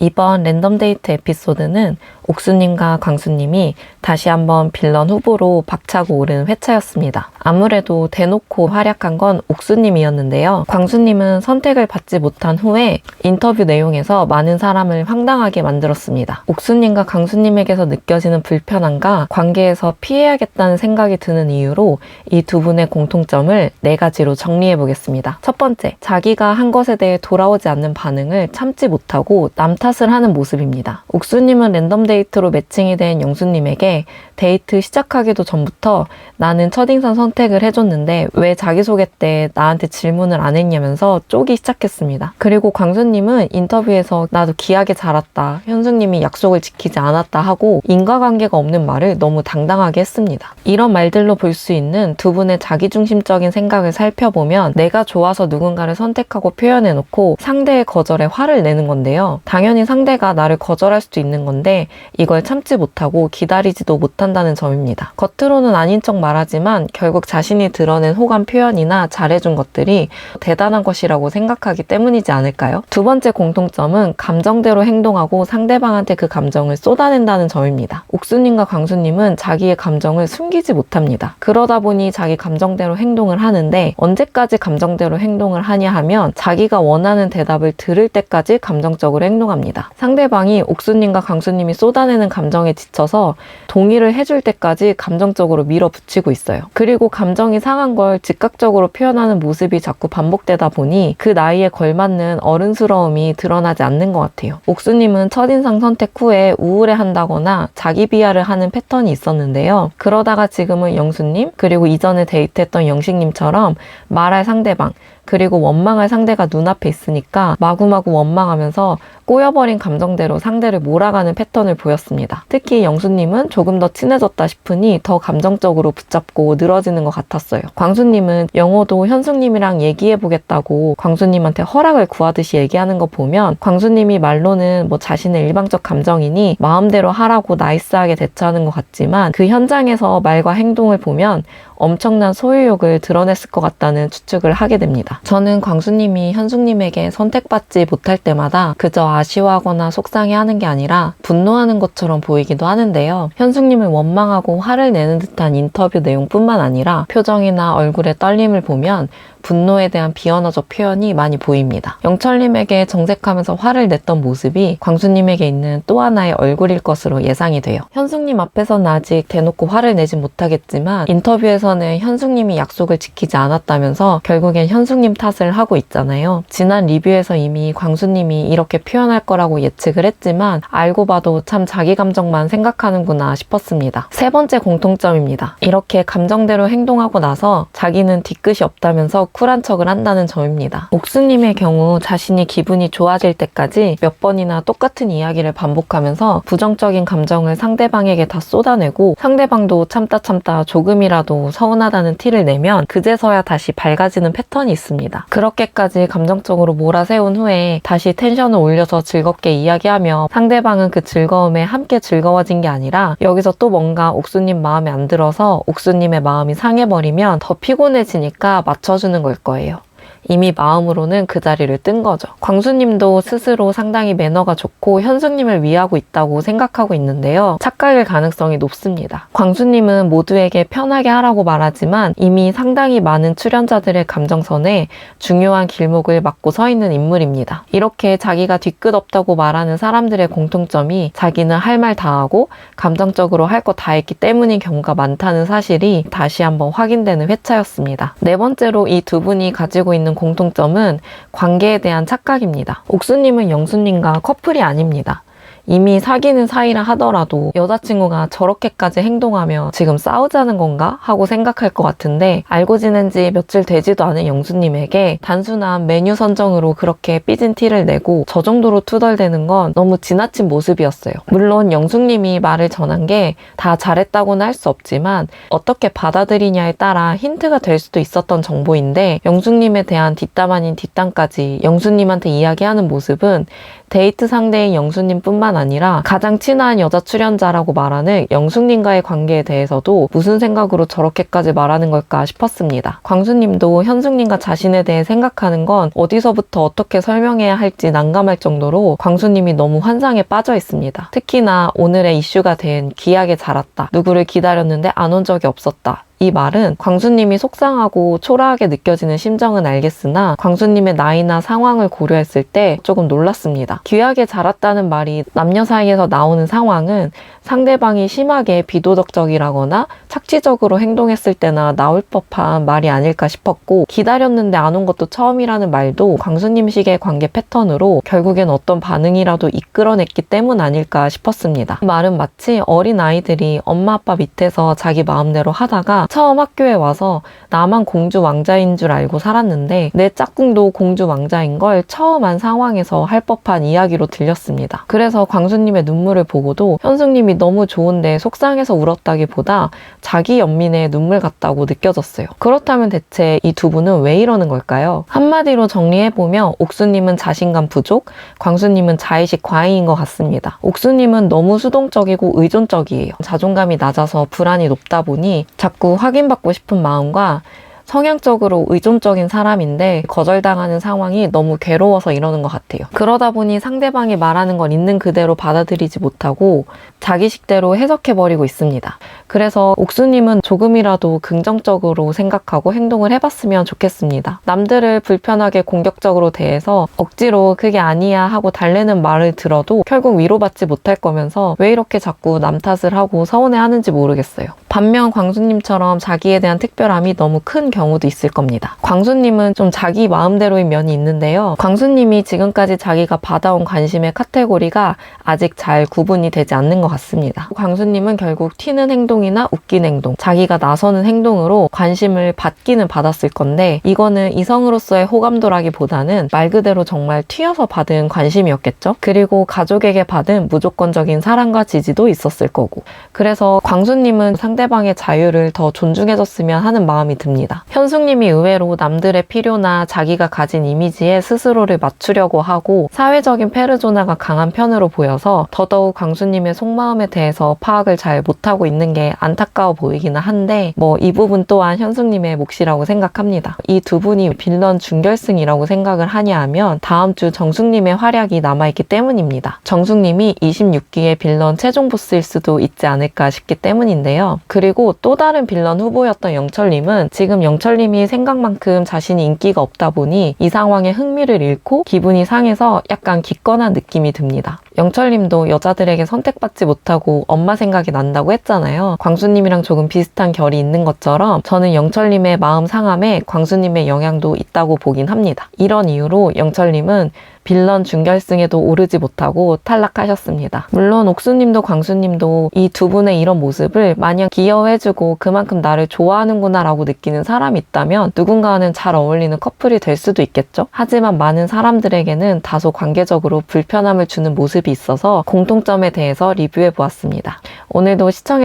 이번 랜덤 데이트 에피소드는 옥수님과 광수님이 다시 한번 빌런 후보로 박차고 오른 회차였습니다. 아무래도 대놓고 활약한 건 옥수님이었는데요. 광수님은 선택을 받지 못한 후에 인터뷰 내용에서 많은 사람을 황당하게 만들었습니다. 옥수님과 광수님에게서 느껴지는 불편함과 관계에서 피해야겠다는 생각이 드는 이유로 이 두 분의 공통점을 4가지로 정리해 보겠습니다. 첫 번째, 자기가 한 것에 대해 돌아오지 않는 반응을 참지 못하고 남 탓을 하는 모습입니다. 옥수님은 랜덤 데이트로 매칭이 된 영수님에게 데이트 시작하기도 전부터 나는 첫인상 선택을 해줬는데 왜 자기소개 때 나한테 질문을 안 했냐면서 쪼기 시작했습니다. 그리고 광수님은 인터뷰에서 나도 기하게 자랐다, 현숙님이 약속을 지키지 않았다 하고 인과관계가 없는 말을 너무 당당하게 했습니다. 이런 말들로 볼 수 있는 두 분의 자기중심적인 생각을 살펴보면 내가 좋아서 누군가를 선택하고 표현해놓고 상대의 거절에 화를 내는 건데요. 당연히 상대가 나를 거절할 수도 있는 건데 이걸 참지 못하고 기다리지도 못한다는 점입니다. 겉으로는 아닌 척 말하지만 결국 자신이 드러낸 호감 표현이나 잘해준 것들이 대단한 것이라고 생각하기 때문이지 않을까요? 두 번째 공통점은 감정대로 행동하고 상대방한테 그 감정을 쏟아낸다는 점입니다. 옥수님과 광수님은 자기의 감정을 숨기지 못합니다. 그러다 보니 자기 감정대로 행동을 하는데 언제까지 감정대로 행동을 하냐 하면 자기가 원하는 대답을 들을 때까지 감정적으로 행동합니다. 상대방이 옥수님과 광수님이 쏟아내는 감정에 지쳐서 동의를 해줄 때까지 감정적으로 밀어붙이고 있어요. 그리고 감정이 상한 걸 즉각적으로 표현하는 모습이 자꾸 반복되다 보니 그 나이에 걸맞는 어른스러움이 드러나지 않는 것 같아요. 옥수님은 첫인상 선택 후에 우울해한다거나 자기 비하를 하는 패턴이 있었는데요. 그러다가 지금은 영수님 그리고 이전에 데이트했던 영식님처럼 말할 상대방 그리고 원망할 상대가 눈앞에 있으니까 마구마구 원망하면서 꼬여버린 감정대로 상대를 몰아가는 패턴을 보였습니다. 특히 영수님은 조금 더 친해졌다 싶으니 더 감정적으로 붙잡고 늘어지는 것 같았어요. 광수님은 영호도 현숙님이랑 얘기해보겠다고 광수님한테 허락을 구하듯이 얘기하는 거 보면 광수님이 말로는 뭐 자신의 일방적 감정이니 마음대로 하라고 나이스하게 대처하는 것 같지만 그 현장에서 말과 행동을 보면 엄청난 소유욕을 드러냈을 것 같다는 추측을 하게 됩니다. 저는 광수님이 현숙님에게 선택받지 못할 때마다 그저 아쉬워하거나 속상해하는 게 아니라 분노하는 것처럼 보이기도 하는데요. 현숙님을 원망하고 화를 내는 듯한 인터뷰 내용뿐만 아니라 표정이나 얼굴의 떨림을 보면 분노에 대한 비언어적 표현이 많이 보입니다. 영철님에게 정색하면서 화를 냈던 모습이 광수님에게 있는 또 하나의 얼굴일 것으로 예상이 돼요. 현숙님 앞에서는 아직 대놓고 화를 내지 못하겠지만 인터뷰에서는 현숙님이 약속을 지키지 않았다면서 결국엔 현숙님 탓을 하고 있잖아요. 지난 리뷰에서 이미 광수님이 이렇게 표현할 거라고 예측을 했지만 알고 봐도 참 자기 감정만 생각하는구나 싶었습니다. 세 번째 공통점입니다. 이렇게 감정대로 행동하고 나서 자기는 뒤끝이 없다면서 쿨한 척을 한다는 점입니다. 옥수님의 경우 자신이 기분이 좋아질 때까지 몇 번이나 똑같은 이야기를 반복하면서 부정적인 감정을 상대방에게 다 쏟아내고 상대방도 참다 조금이라도 서운하다는 티를 내면 그제서야 다시 밝아지는 패턴이 있습니다. 그렇게까지 감정적으로 몰아세운 후에 다시 텐션을 올려서 즐겁게 이야기하며 상대방은 그 즐거움에 함께 즐거워진 게 아니라 여기서 또 뭔가 옥수님 마음에 안 들어서 옥수님의 마음이 상해버리면 더 피곤해지니까 맞춰주는 걸 거예요. 이미 마음으로는 그 자리를 뜬 거죠. 광수님도 스스로 상당히 매너가 좋고 현숙님을 위하고 있다고 생각하고 있는데요. 착각일 가능성이 높습니다. 광수님은 모두에게 편하게 하라고 말하지만 이미 상당히 많은 출연자들의 감정선에 중요한 길목을 막고 서 있는 인물입니다. 이렇게 자기가 뒤끝 없다고 말하는 사람들의 공통점이 자기는 할 말 다 하고 감정적으로 할 거 다 했기 때문인 경우가 많다는 사실이 다시 한번 확인되는 회차였습니다. 네 번째로 이 두 분이 가지고 있는 공통점은 관계에 대한 착각입니다. 옥수님은 영수님과 커플이 아닙니다. 이미 사귀는 사이라 하더라도 여자친구가 저렇게까지 행동하며 지금 싸우자는 건가? 하고 생각할 것 같은데 알고 지낸 지 며칠 되지도 않은 영수님에게 단순한 메뉴 선정으로 그렇게 삐진 티를 내고 저 정도로 투덜대는 건 너무 지나친 모습이었어요. 물론 영숙님이 말을 전한 게 다 잘했다고는 할 수 없지만 어떻게 받아들이냐에 따라 힌트가 될 수도 있었던 정보인데 영숙님에 대한 뒷담 아닌 뒷담까지 영수님한테 이야기하는 모습은 데이트 상대인 영수님뿐만 뿐만 아니라 가장 친한 여자 출연자라고 말하는 영숙님과의 관계에 대해서도 무슨 생각으로 저렇게까지 말하는 걸까 싶었습니다. 광수님도 현숙님과 자신에 대해 생각하는 건 어디서부터 어떻게 설명해야 할지 난감할 정도로 광수님이 너무 환상에 빠져 있습니다. 특히나 오늘의 이슈가 된 기약에 자랐다. 누구를 기다렸는데 안 온 적이 없었다. 이 말은 광수님이 속상하고 초라하게 느껴지는 심정은 알겠으나 광수님의 나이나 상황을 고려했을 때 조금 놀랐습니다. 귀하게 자랐다는 말이 남녀 사이에서 나오는 상황은 상대방이 심하게 비도덕적이라거나 착취적으로 행동했을 때나 나올 법한 말이 아닐까 싶었고, 기다렸는데 안 온 것도 처음이라는 말도 광수님식의 관계 패턴으로 결국엔 어떤 반응이라도 이끌어냈기 때문 아닐까 싶었습니다. 그 말은 마치 어린 아이들이 엄마 아빠 밑에서 자기 마음대로 하다가 처음 학교에 와서 나만 공주 왕자인 줄 알고 살았는데 내 짝꿍도 공주 왕자인 걸 처음 한 상황에서 할 법한 이야기로 들렸습니다. 그래서 광수님의 눈물을 보고도 현숙님이 너무 좋은데 속상해서 울었다기보다 자기 연민의 눈물 같다고 느껴졌어요. 그렇다면 대체 이 두 분은 왜 이러는 걸까요? 한마디로 정리해보면 옥수님은 자신감 부족, 광수님은 자의식 과잉인 것 같습니다. 옥수님은 너무 수동적이고 의존적이에요. 자존감이 낮아서 불안이 높다 보니 자꾸 확인받고 싶은 마음과 성향적으로 의존적인 사람인데 거절당하는 상황이 너무 괴로워서 이러는 것 같아요. 그러다 보니 상대방이 말하는 걸 있는 그대로 받아들이지 못하고 자기식대로 해석해버리고 있습니다. 그래서 옥수님은 조금이라도 긍정적으로 생각하고 행동을 해봤으면 좋겠습니다. 남들을 불편하게 공격적으로 대해서 억지로 그게 아니야 하고 달래는 말을 들어도 결국 위로받지 못할 거면서 왜 이렇게 자꾸 남 탓을 하고 서운해하는지 모르겠어요. 반면 광수님처럼 자기에 대한 특별함이 너무 큰 경우도 있을 겁니다. 광수님은 좀 자기 마음대로인 면이 있는데요. 광수님이 지금까지 자기가 받아온 관심의 카테고리가 아직 잘 구분이 되지 않는 것 같습니다. 광수님은 결국 튀는 행동이나 웃긴 행동, 자기가 나서는 행동으로 관심을 받기는 받았을 건데 이거는 이성으로서의 호감도라기보다는 말 그대로 정말 튀어서 받은 관심이었겠죠? 그리고 가족에게 받은 무조건적인 사랑과 지지도 있었을 거고, 그래서 광수님은 상대방의 자유를 더 존중해줬으면 하는 마음이 듭니다. 현숙님이 의외로 남들의 필요나 자기가 가진 이미지에 스스로를 맞추려고 하고 사회적인 페르소나가 강한 편으로 보여서 더더욱 광수님의 속마음에 대해서 파악을 잘 못하고 있는 게 안타까워 보이기는 한데 이 부분 또한 현숙님의 몫이라고 생각합니다. 이 두 분이 빌런 준결승이라고 생각을 하냐 하면 다음 주 정숙님의 활약이 남아있기 때문입니다. 정숙님이 26기의 빌런 최종 보스일 수도 있지 않을까 싶기 때문인데요. 그리고 또 다른 빌런 후보였던 영철님은 지금 영철님이 생각만큼 자신이 인기가 없다 보니 이 상황에 흥미를 잃고 기분이 상해서 약간 기권한 느낌이 듭니다. 영철님도 여자들에게 선택받지 못하고 엄마 생각이 난다고 했잖아요. 광수님이랑 조금 비슷한 결이 있는 것처럼 저는 영철님의 마음 상함에 광수님의 영향도 있다고 보긴 합니다. 이런 이유로 영철님은 빌런 준결승에도 오르지 못하고 탈락하셨습니다. 물론 옥수님도 광수님도 이 두 분의 이런 모습을 마냥 기여해주고 그만큼 나를 좋아하는구나 라고 느끼는 사람이 있다면 누군가는 잘 어울리는 커플이 될 수도 있겠죠? 하지만 많은 사람들에게는 다소 관계적으로 불편함을 주는 모습이 있어서 공통점에 대해서 리뷰해보았습니다. 오늘도 시청해